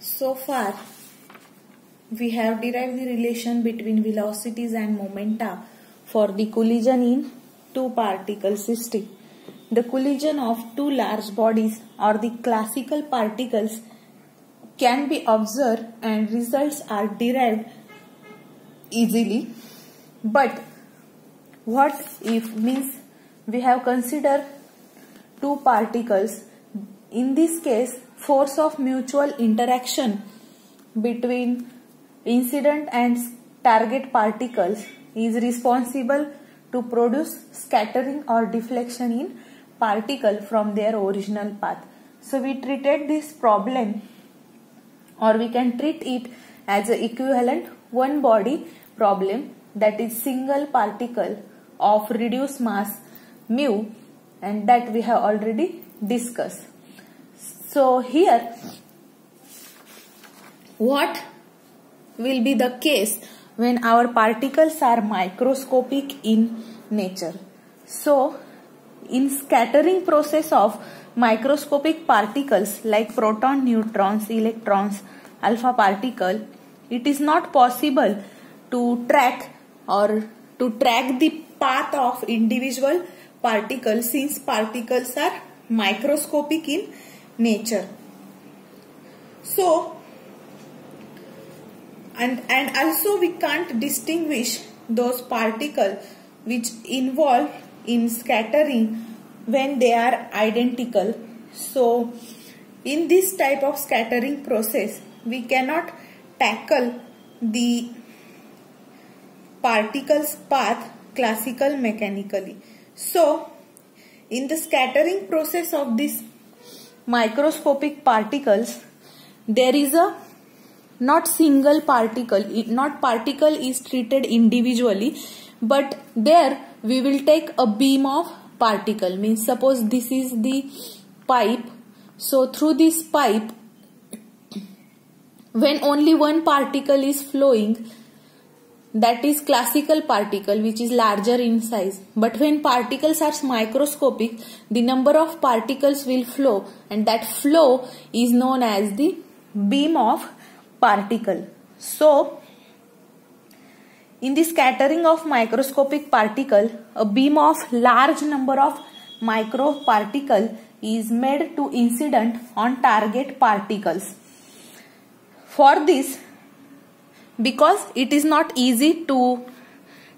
So far, we have derived the relation between velocities and momenta for the collision in two particle system. The collision of two large bodies or the classical particles can be observed and results are derived easily. But what if means we have considered two particles. In this case, force of mutual interaction between incident and target particles is responsible to produce scattering or deflection in particle from their original path. So we treated this problem, or we can treat it as an equivalent one body problem, that is single particle of reduced mass mu, and that we have already discussed. So here, what will be the case when our particles are microscopic in nature? So in scattering process of microscopic particles like proton, neutrons, electrons, alpha particle, it is not possible to track the path of individual particles, since particles are microscopic in nature. So and also we can't distinguish those particles which involve in scattering when they are identical. So in this type of scattering process, we cannot tackle the particles path classical mechanically. So in the scattering process of these microscopic particles, there is a not single particle, not particle is treated individually, but there we will take a beam of particle. Means suppose this is the pipe, so through this pipe, when only one particle is flowing, that is classical particle, which is larger in size. But when particles are microscopic, the number of particles will flow, and that flow is known as the beam of particle. So in the scattering of microscopic particle, a beam of large number of microparticle is made to incident on target particles. For this, because it is not easy to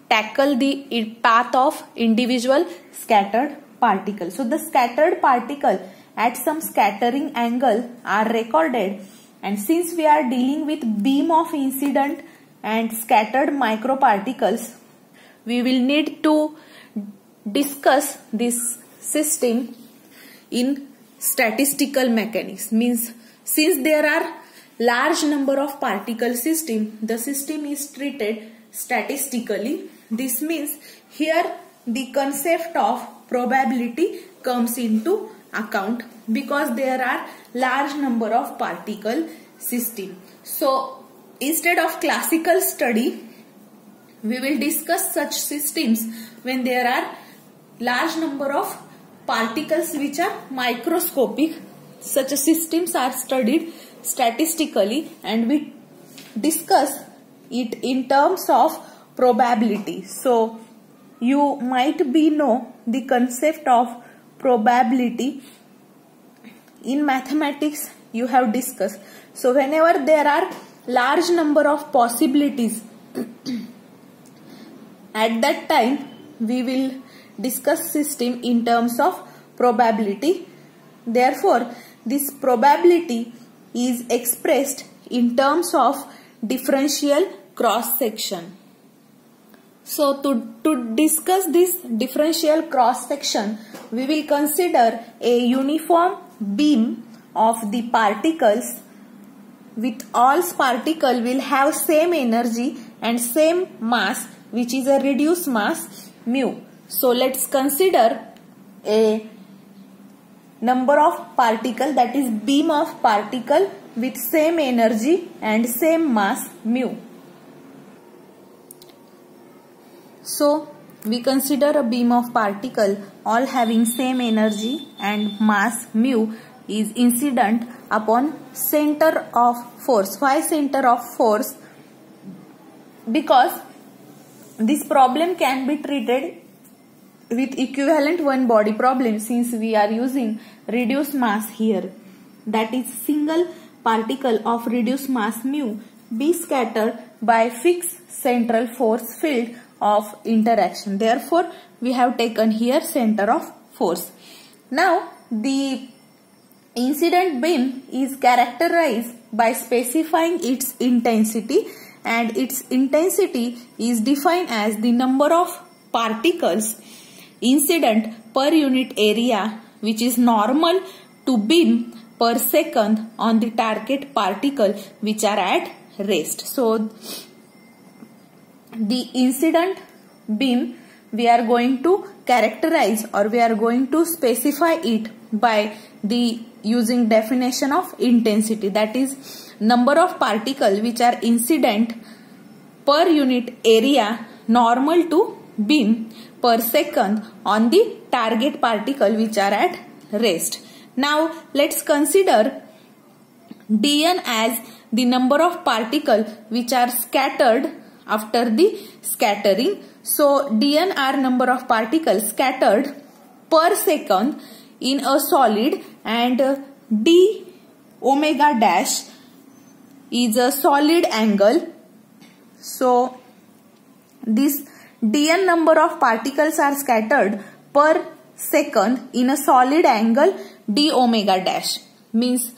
tackle the path of individual scattered particles, so the scattered particle at some scattering angle are recorded, and since we are dealing with beam of incident and scattered microparticles, we will need to discuss this system in statistical mechanics. Means since there are large number of particle system, the system is treated statistically. This means here the concept of probability comes into account, because there are large number of particle system. So instead of classical study, we will discuss such systems when there are large number of particles which are microscopic. Such systems are studied statistically, and we discuss it in terms of probability. So you might be know the concept of probability in mathematics, you have discussed. So whenever there are large number of possibilities, at that time we will discuss system in terms of probability. Therefore this probability is expressed in terms of differential cross section. So to discuss this differential cross section, we will consider a uniform beam of the particles, with all particles will have same energy and same mass, which is a reduced mass mu. So let's consider a number of particle, that is beam of particle with same energy and same mass mu. So we consider a beam of particle all having same energy and mass mu is incident upon center of force. Why center of force? Because this problem can be treated with equivalent one body problem, since we are using reduced mass here. That is, single particle of reduced mass mu be scattered by fixed central force field of interaction. Therefore, we have taken here center of force. Now, the incident beam is characterized by specifying its intensity, and its intensity is defined as the number of particles incident per unit area, which is normal to beam per second on the target particle which are at rest. So, the incident beam we are going to characterize, or we are going to specify it by the using definition of intensity, that is number of particles which are incident per unit area normal to beam per second on the target particle which are at rest. Now let's consider dn as the number of particles which are scattered after the scattering. So dn are number of particles scattered per second in a solid, and d omega dash is a solid angle. So this dn number of particles are scattered per second in a solid angle d omega dash. Means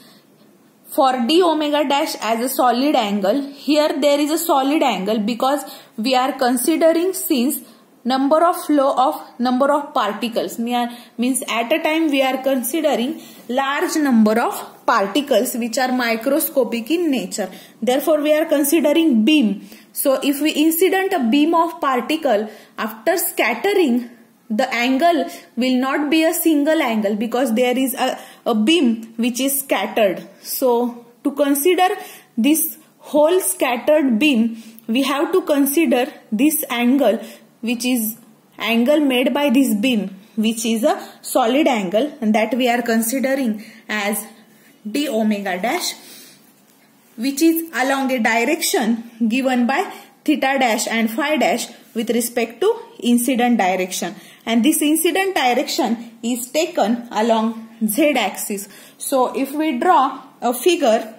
for d omega dash as a solid angle, here there is a solid angle because we are considering, since number of flow of number of particles, means at a time we are considering large number of particles which are microscopic in nature. Therefore we are considering beam. So if we incident a beam of particle after scattering, the angle will not be a single angle because there is a beam which is scattered. So to consider this whole scattered beam, we have to consider this angle, which is angle made by this beam, which is a solid angle, and that we are considering as d omega dash, which is along a direction given by theta dash and phi dash with respect to incident direction, and this incident direction is taken along z axis. So if we draw a figure,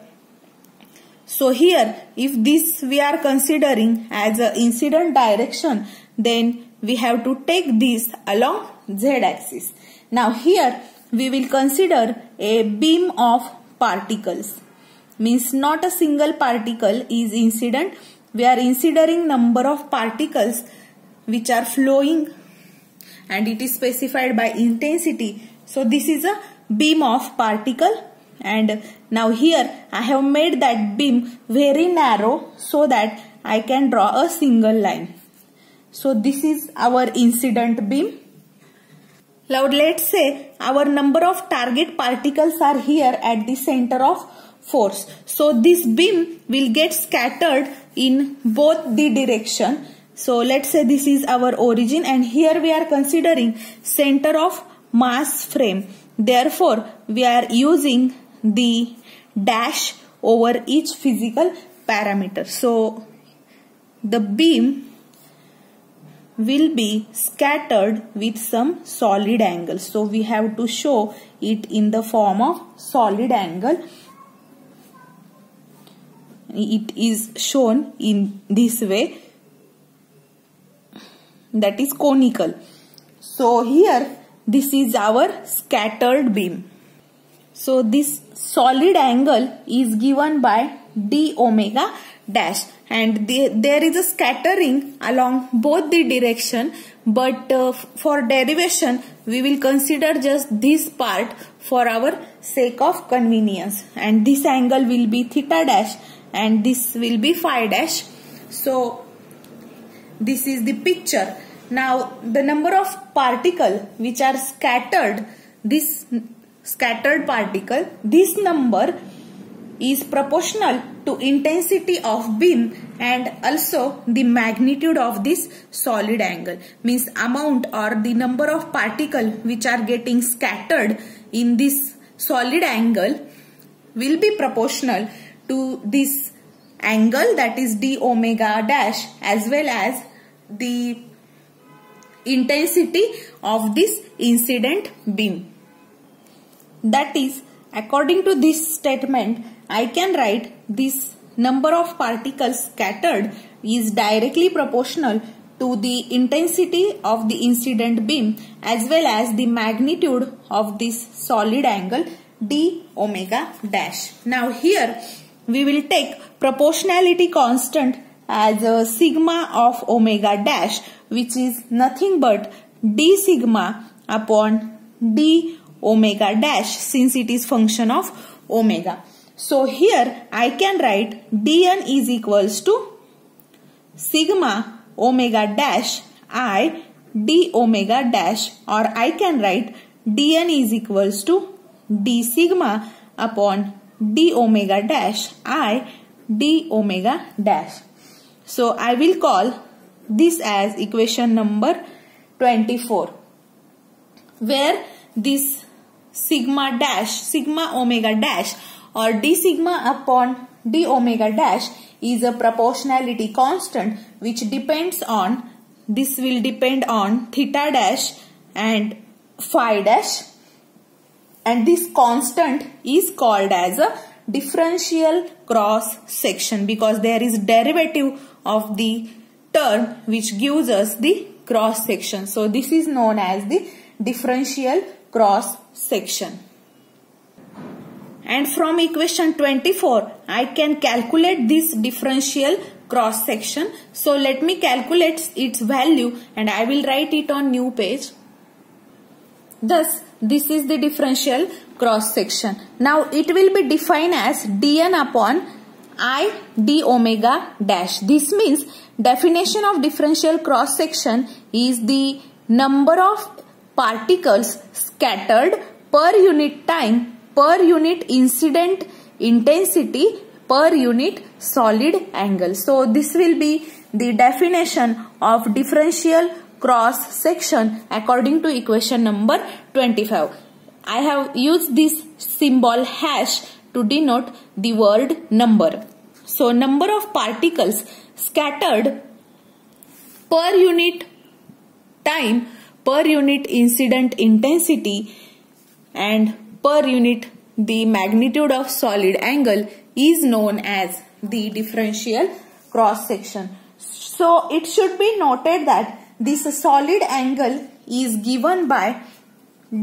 so here if this we are considering as a incident direction, then we have to take this along z axis. Now here we will consider a beam of particles, means not a single particle is incident. We are considering number of particles which are flowing, and it is specified by intensity. So this is a beam of particle, and now here I have made that beam very narrow so that I can draw a single line. So this is our incident beam. Now let's say our number of target particles are here at the center of force. So this beam will get scattered in both the direction. So let's say this is our origin, and here we are considering center of mass frame. Therefore we are using the dash over each physical parameter. So the beam will be scattered with some solid angle. So we have to show it in the form of solid angle. It is shown in this way, that is conical. So here this is our scattered beam. So this solid angle is given by d omega dash, and there is a scattering along both the direction, but for derivation we will consider just this part for our sake of convenience, and this angle will be theta dash and this will be phi dash. So this is the picture. Now the number of particles which are scattered, this scattered particle, this number is proportional to intensity of beam and also the magnitude of this solid angle. Means amount or the number of particles which are getting scattered in this solid angle will be proportional to this angle, that is d omega dash, as well as the intensity of this incident beam. That is, according to this statement, I can write this number of particles scattered is directly proportional to the intensity of the incident beam as well as the magnitude of this solid angle d omega dash. Now here we will take proportionality constant as a sigma of omega dash, which is nothing but d sigma upon d omega dash, since it is function of omega. So here I can write dn is equals to sigma omega dash I d omega dash, or I can write dn is equals to d sigma upon d omega dash I d omega dash. So I will call this as equation number 24, where this sigma omega dash or d sigma upon d omega dash is a proportionality constant which depends on, this will depend on theta dash and phi dash, and this constant is called as a differential cross section because there is derivative of the term which gives us the cross section. So this is known as the differential cross section. And from equation 24, I can calculate this differential cross section. So let me calculate its value and I will write it on new page. Thus, this is the differential cross section. Now it will be defined as dn upon I d omega dash. This means definition of differential cross section is the number of particles scattered per unit time, per unit incident intensity, per unit solid angle. So this will be the definition of differential cross section according to equation number 25. I have used this symbol hash to denote the word number. So number of particles scattered per unit time, per unit incident intensity, and per unit the magnitude of solid angle is known as the differential cross section. So it should be noted that this solid angle is given by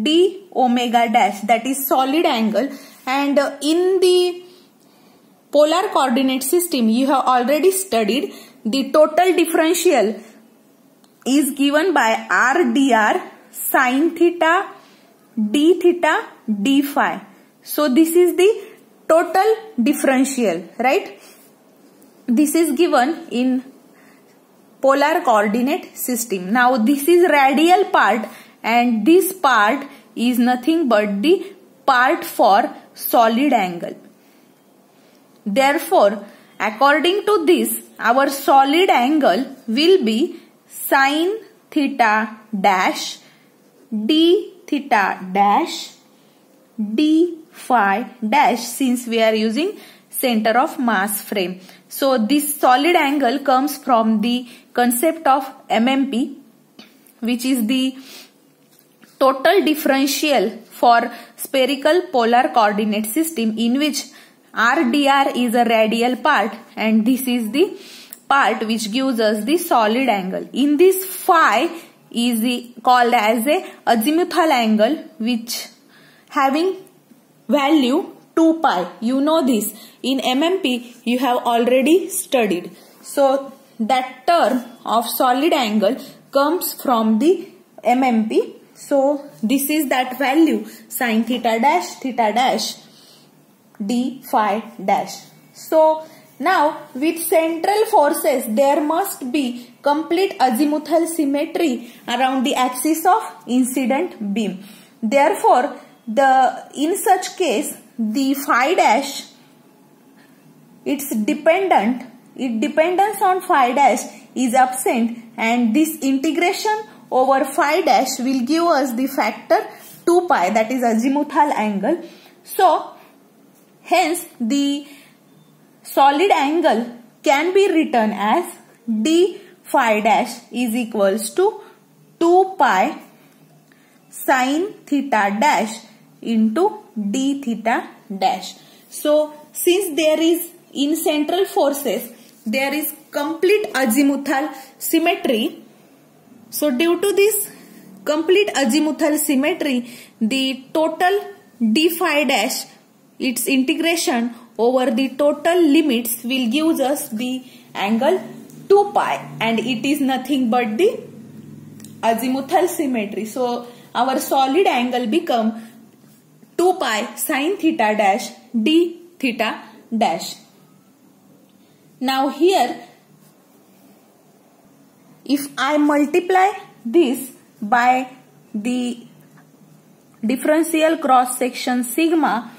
d omega dash, that is solid angle, and in the polar coordinate system you have already studied the total differential is given by r dr sin theta d theta d phi. So this is the total differential, right? This is given in polar coordinate system. Now this is radial part and this part is nothing but the part for solid angle. Therefore, according to this, our solid angle will be sin theta dash d theta dash d phi dash, since we are using center of mass frame. So this solid angle comes from the concept of MMP, which is the total differential for spherical polar coordinate system, in which RDR is a radial part and this is the part which gives us the solid angle. In this phi is called as a azimuthal angle, which having value 2 pi. You know this. In MMP you have already studied. So that term of solid angle comes from the MMP. So this is that value, sin theta dash d phi dash. So now with central forces there must be complete azimuthal symmetry around the axis of incident beam. Therefore in such case the phi dash, its dependence on phi dash is absent, and this integration over phi dash will give us the factor 2 pi, that is azimuthal angle, So hence the solid angle can be written as d phi dash is equals to 2 pi sin theta dash into d theta dash. So since there is in central forces there is complete azimuthal symmetry, so due to this complete azimuthal symmetry, the total d phi dash, its integration over the total limits will give us the angle 2 pi, and it is nothing but the azimuthal symmetry. So our solid angle become 2 pi sin theta dash d theta dash. Now here, if I multiply this by the differential cross section sigma,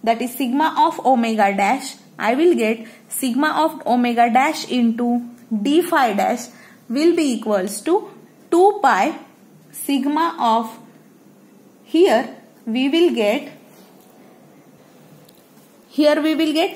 that is sigma of omega dash, I will get sigma of omega dash into d phi dash will be equals to 2 pi sigma of, here we will get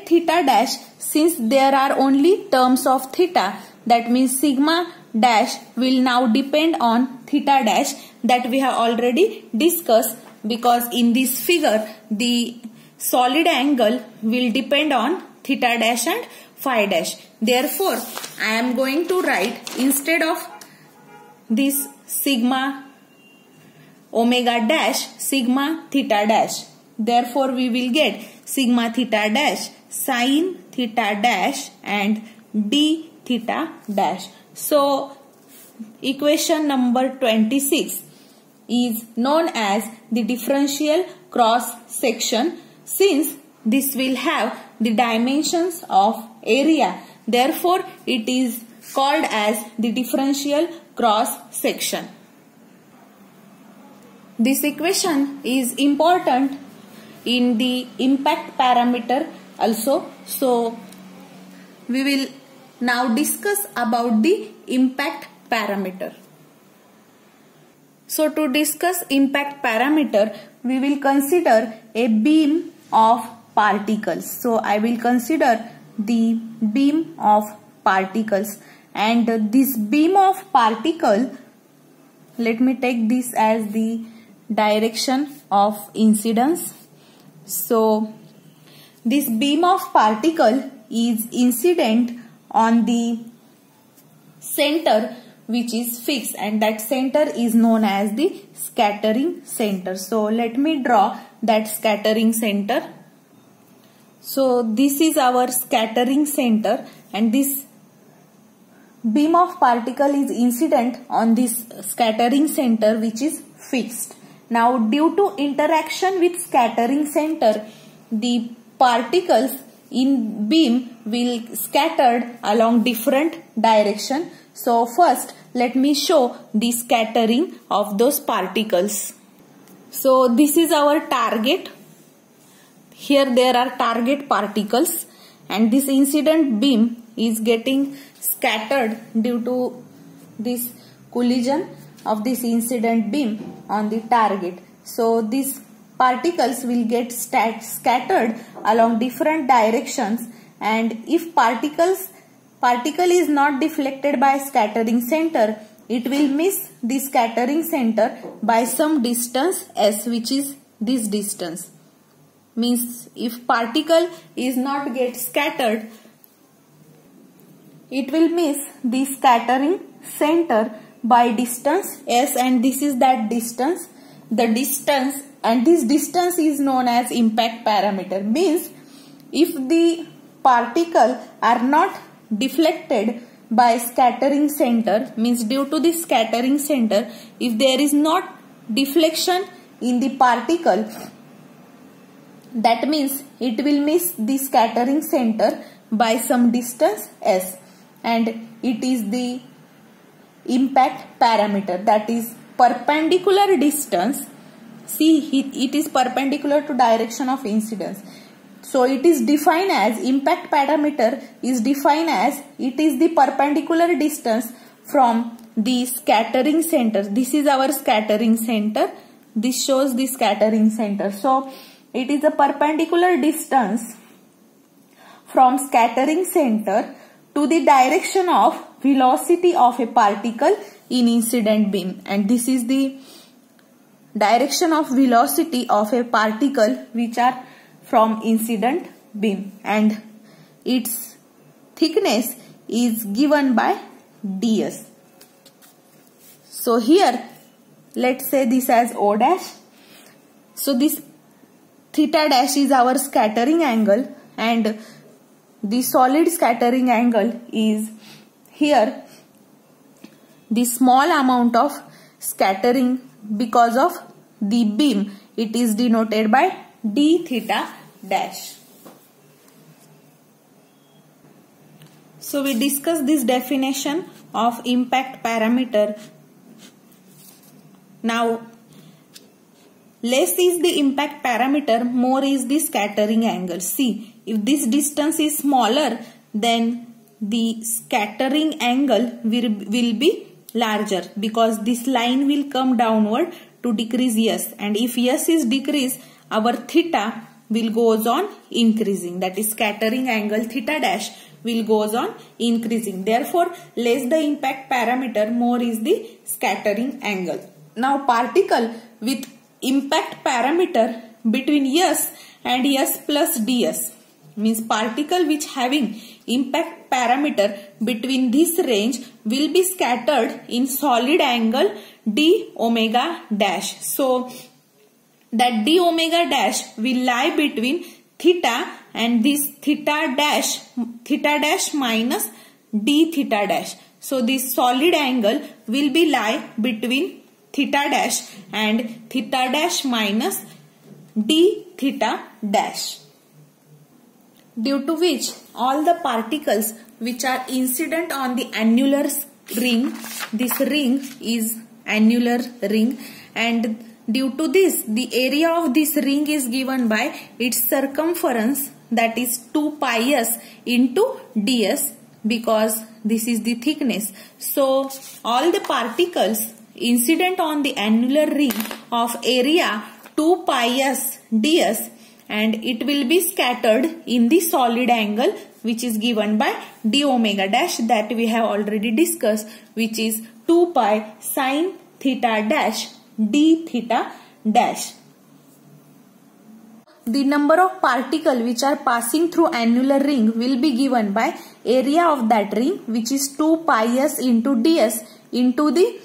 theta dash, since there are only terms of theta, that means sigma dash will now depend on theta dash, that we have already discussed, because in this figure the solid angle will depend on theta dash and phi dash. Therefore I am going to write, instead of this sigma omega dash, sigma theta dash. Therefore we will get sigma theta dash sin theta dash and d theta dash. So equation number 26 is known as the differential cross section, since this will have the dimensions of area. Therefore it is called as the differential cross section. This equation is important in the impact parameter also. So we will now discuss about the impact parameter. So to discuss impact parameter, we will consider a beam of particles. So I will consider the beam of particles, and this beam of particle, let me take this as the direction of incidence. So this beam of particle is incident on the center which is fixed, and that center is known as the scattering center. So let me draw that scattering center. So this is our scattering center, and this beam of particle is incident on this scattering center which is fixed. Now due to interaction with scattering center, the particles in beam will scattered along different direction. So first let me show the scattering of those particles. So this is our target. Here there are target particles, and this incident beam is getting scattered due to this collision of this incident beam on the target. So these particles will get scattered along different directions, and if particle is not deflected by scattering center, it will miss the scattering center by some distance s, which is this distance. Means if particle is not get scattered, it will miss the scattering center by distance s, and this is that distance. The distance, and this distance is known as impact parameter. Means if the particle are not deflected by scattering center, means due to the scattering center, if there is not deflection in the particle, that means it will miss the scattering center by some distance s, and it is the impact parameter, that is perpendicular distance. See, it is perpendicular to direction of incidence. So it is defined as, impact parameter is defined as, it is the perpendicular distance from the scattering center. This is our scattering center. This shows the scattering center. So it is a perpendicular distance from scattering center to the direction of velocity of a particle in incident beam, and this is the direction of velocity of a particle which are from incident beam, and its thickness is given by ds. So here let's say this as O dash. So this theta dash is our scattering angle, and the solid scattering angle is here the small amount of scattering because of the beam. It is denoted by d theta dash. So we discussed this definition of impact parameter. Now less is the impact parameter, more is the scattering angle. See, if this distance is smaller, then the scattering angle will be larger, because this line will come downward to decrease s, and if s is decreased, our theta will goes on increasing, that is scattering angle theta dash will goes on increasing. Therefore, less the impact parameter, more is the scattering angle. Now particle with impact parameter between s and s plus ds, means particle which having impact parameter between this range will be scattered in solid angle d omega dash. So that d omega dash will lie between theta and this theta dash minus d theta dash. So this solid angle will be lie between theta dash and theta dash minus d theta dash, due to which all the particles which are incident on the annular ring, this ring is annular ring, and due to this the area of this ring is given by its circumference, that is 2 pi s into ds, because this is the thickness. So all the particles incident on the annular ring of area 2 pi s ds, and it will be scattered in the solid angle which is given by d omega dash, that we have already discussed, which is 2 pi sin theta dash d theta dash. The number of particles which are passing through annular ring will be given by area of that ring, which is 2 pi s into ds into the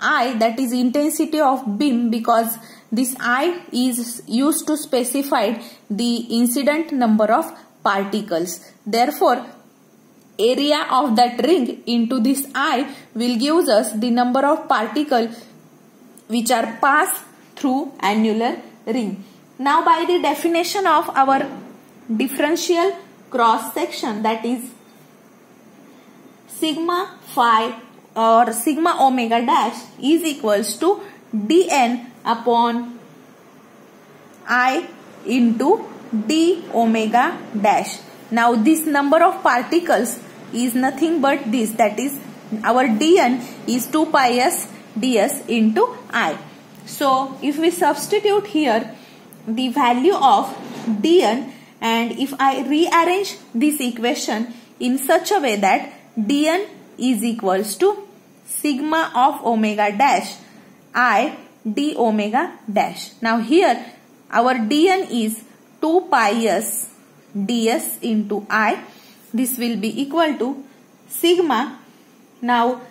I, that is intensity of beam, because this I is used to specify the incident number of particles. Therefore, area of that ring into this I will give us the number of particles which are passed through annular ring. Now by the definition of our differential cross section, that is sigma phi or sigma omega dash is equals to dn upon I into d omega dash. Now this number of particles is nothing but this, that is our dn is 2 pi s ds into I. So if we substitute here the value of dn, and if I rearrange this equation in such a way that dn is equals to sigma of omega dash I d omega dash. Now here our dn is 2 pi s ds into I. This will be equal to sigma. Now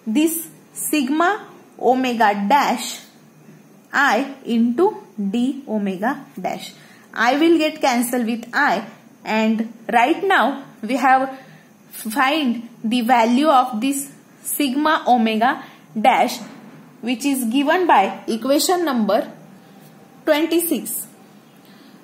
this sigma omega dash I into d omega dash. I will get cancelled with I, and right now we have find the value of this sigma omega dash, which is given by equation number 26.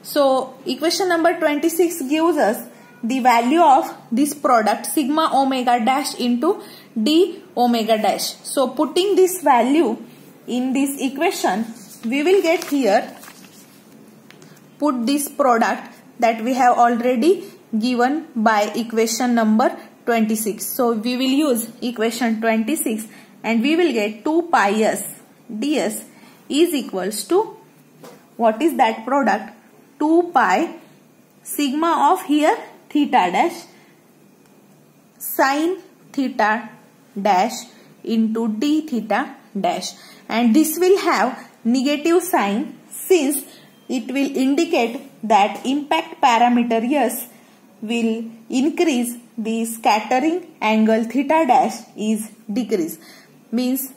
So equation number 26 gives us the value of this product sigma omega dash into d omega dash. So putting this value in this equation, we will get here, put this product that we have already given by equation number 26. So we will use equation 26 and we will get 2 pi s ds is equals to, what is that product? 2 pi sigma of here theta dash sin theta dash into d theta dash, and this will have negative sign since it will indicate that impact parameter S will increase, the scattering angle theta dash is decrease. Means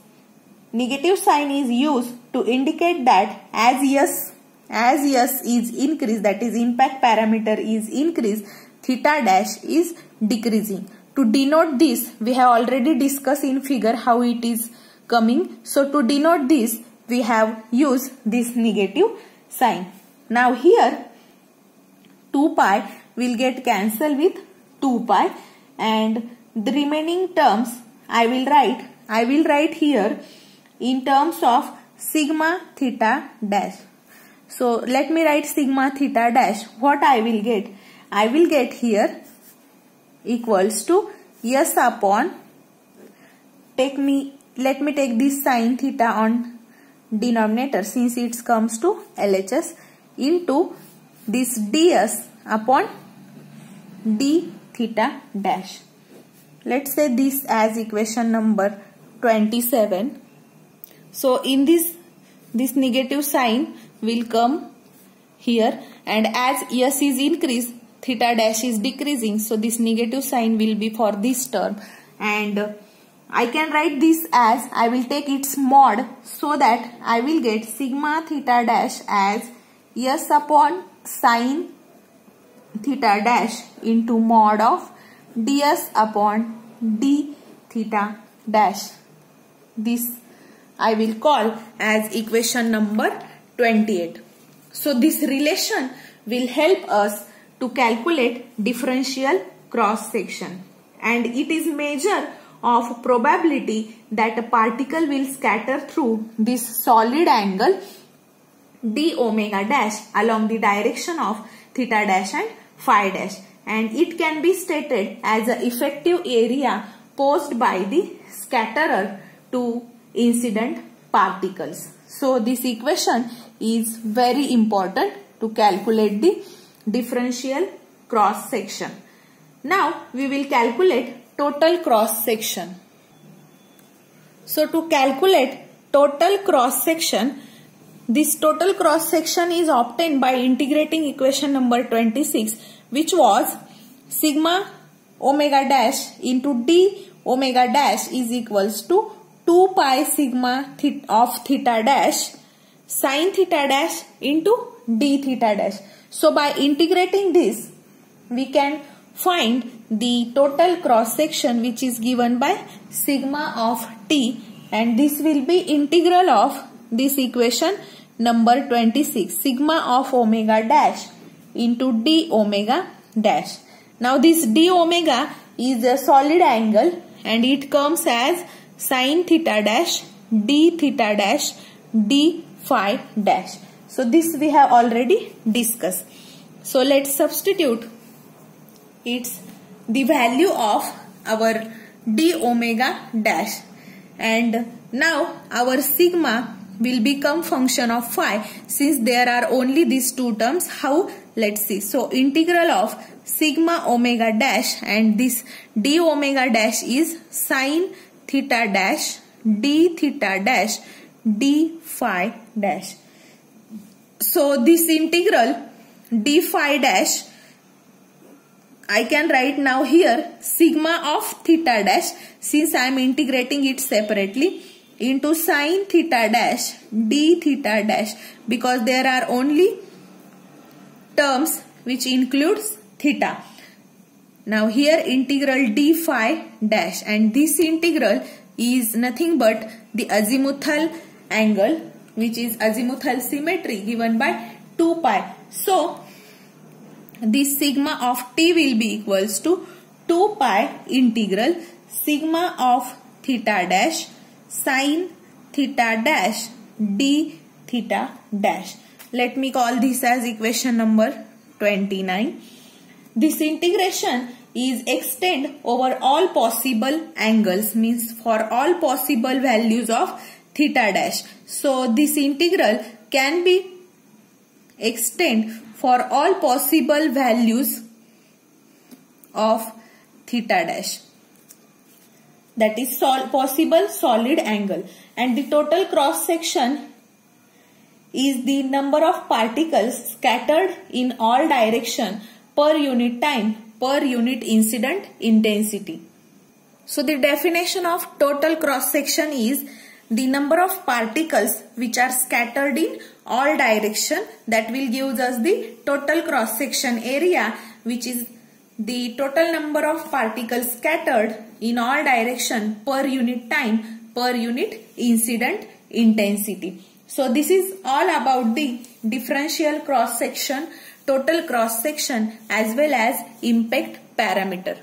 negative sign is used to indicate that as S is increased, that is impact parameter is increased, theta dash is decreasing. To denote this, we have already discussed in figure how it is coming. So to denote this, we have used this negative sign. Now here 2 pi will get cancelled with 2 pi, and the remaining terms I will write here in terms of sigma theta dash. So let me write sigma theta dash. What I will get? I will get here equals to S upon, let me take this sin theta on denominator since it comes to LHS, into this ds upon d theta dash. Let's say this as equation number 27. So in this negative sign will come here, and as S is increased, theta dash is decreasing, so this negative sign will be for this term, and I can write this as, I will take its mod, so that I will get sigma theta dash as S upon sin theta dash into mod of ds upon d theta dash. This I will call as equation number 28. So this relation will help us to calculate differential cross section, and it is measure of probability that a particle will scatter through this solid angle d omega dash along the direction of theta dash and phi dash, and it can be stated as the effective area posed by the scatterer to incident particles. So this equation is very important to calculate the differential cross section. Now we will calculate total cross section. So to calculate total cross section, this total cross section is obtained by integrating equation number 26, which was sigma omega dash into d omega dash is equals to 2 pi sigma of theta dash sin theta dash into d theta dash. So by integrating this, we can find the total cross section, which is given by sigma of t, and this will be integral of this equation number 26, sigma of omega dash into d omega dash. Now this d omega is a solid angle, and it comes as sin theta dash d theta dash d phi dash. So this we have already discussed. So let's substitute it's the value of our d omega dash, and now our sigma will become function of phi since there are only these two terms. How? Let's see. So integral of sigma omega dash, and this d omega dash is sin theta dash d theta dash d phi dash. So this integral d phi dash, I can write now here sigma of theta dash, since I am integrating it separately, into sin theta dash d theta dash, because there are only terms which includes theta. Now here integral d phi dash, and this integral is nothing but the azimuthal angle, which is azimuthal symmetry given by 2 pi. So this sigma of t will be equals to 2 pi integral sigma of theta dash sin theta dash d theta dash. Let me call this as equation number 29. This integration is extend over all possible angles, means for all possible values of theta dash. So this integral can be extent for all possible values of theta dash. That is possible solid angle, and the total cross section is the number of particles scattered in all direction per unit time per unit incident intensity. So the definition of total cross section is the number of particles which are scattered in all direction. That will give us the total cross section area, which is the total number of particles scattered in all direction per unit time per unit incident intensity. So this is all about the differential cross section, total cross section as well as impact parameter.